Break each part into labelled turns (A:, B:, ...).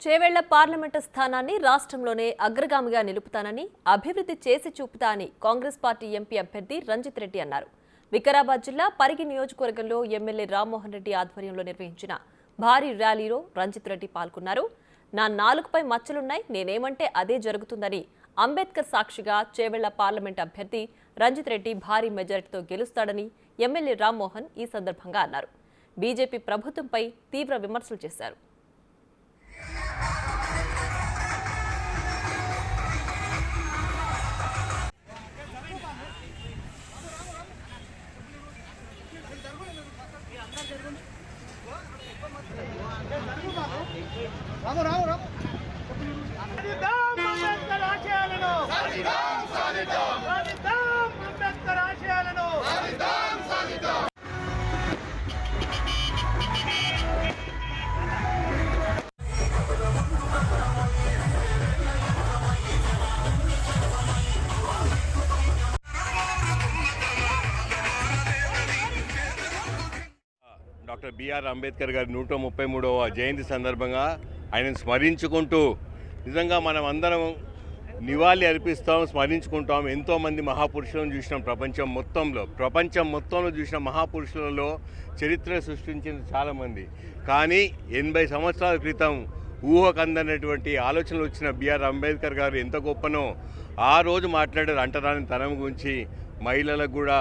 A: Chevella parliament స్థానాన్ని రాష్ట్రంలోనే అగ్రగామిగా నిలుపుతానని, అభివృద్ధి చేసి చూపుతా అని కాంగ్రెస్ పార్టీ ఎంపీ అభ్యర్థి రంజిత్ రెడ్డి అన్నారు. వికారాబాద్ జిల్లా పరిగి నియోజకవర్గంలో ఎమ్మెల్యే రామ్మోహన్ రెడ్డి ఆధ్వర్యంలో నిర్వహించిన భారీ ర్యాలీలో రంజిత్ రెడ్డి పాల్గొన్నారు. నా నాలుగుపై మచ్చలున్నాయి, నేనేమంటే అదే జరుగుతుందని అంబేద్కర్ సాక్షిగా చేవెళ్ల పార్లమెంట్ అభ్యర్థి రంజిత్ రెడ్డి భారీ మెజారిటీతో గెలుస్తాడని ఎమ్మెల్యే రామ్మోహన్ ఈ సందర్భంగా అన్నారు. బీజేపీ ప్రభుత్వంపై తీవ్ర విమర్శలు చేశారు.
B: డాక్టర్ బిఆర్ అంబేద్కర్ గారి 133వ జయంతి సందర్భంగా ఆయనను స్మరించుకుంటూ నిజంగా మనం అందరం నివాళి అర్పిస్తాం, స్మరించుకుంటాం. ఎంతోమంది మహాపురుషులను చూసినాం. ప్రపంచం మొత్తంలో చూసిన మహాపురుషులలో చరిత్ర సృష్టించిన చాలామంది. కానీ 80 సంవత్సరాల క్రితం ఊహకందనటువంటి ఆలోచనలు వచ్చిన బిఆర్ అంబేద్కర్ గారు ఎంత గొప్పనో ఆ రోజు మాట్లాడారు. అంటరాని తనం గురించి, మహిళలకు కూడా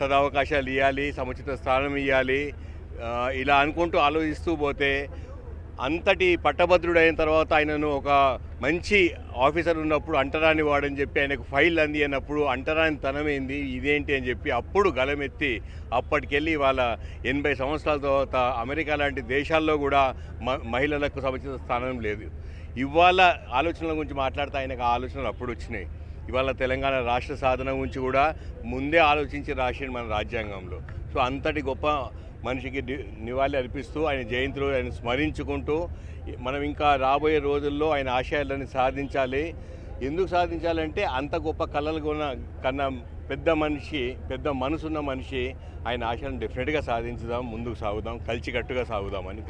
B: సదావకాశాలు ఇవ్వాలి, సముచిత స్థానం ఇవ్వాలి, ఇలా అనుకుంటూ ఆలోచిస్తూ పోతే అంతటి పట్టభద్రుడైన తర్వాత ఆయనను ఒక మంచి ఆఫీసర్ ఉన్నప్పుడు అంటరాని వాడని చెప్పి ఆయనకు ఫైల్ అంది అన్నప్పుడు అంటరాని తనమేంది ఇదేంటి అని చెప్పి అప్పుడు గలమెత్తి అప్పటికెళ్ళి వాళ్ళ 80 సంవత్సరాల తర్వాత అమెరికా లాంటి దేశాల్లో కూడా మహిళలకు సముచిత స్థానం లేదు. ఇవాళ ఆలోచనల గురించి మాట్లాడితే ఆయనకు ఆ ఆలోచనలు అప్పుడు వచ్చినాయి. ఇవాళ తెలంగాణ రాష్ట్ర సాధన గురించి కూడా ముందే ఆలోచించి రాసింది మన రాజ్యాంగంలో. సో అంతటి గొప్ప మనిషికి నివాళి అర్పిస్తూ ఆయన జయంతిలో ఆయన స్మరించుకుంటూ మనం ఇంకా రాబోయే రోజుల్లో ఆయన ఆశయాలను సాధించాలి. ఎందుకు సాధించాలంటే అంత గొప్ప కళలు కన్నా పెద్ద మనసున్న మనిషి ఆయన ఆశయాలను డెఫినెట్గా సాధించుదాం, ముందుకు సాగుదాం, కలిసికట్టుగా సాగుదామని.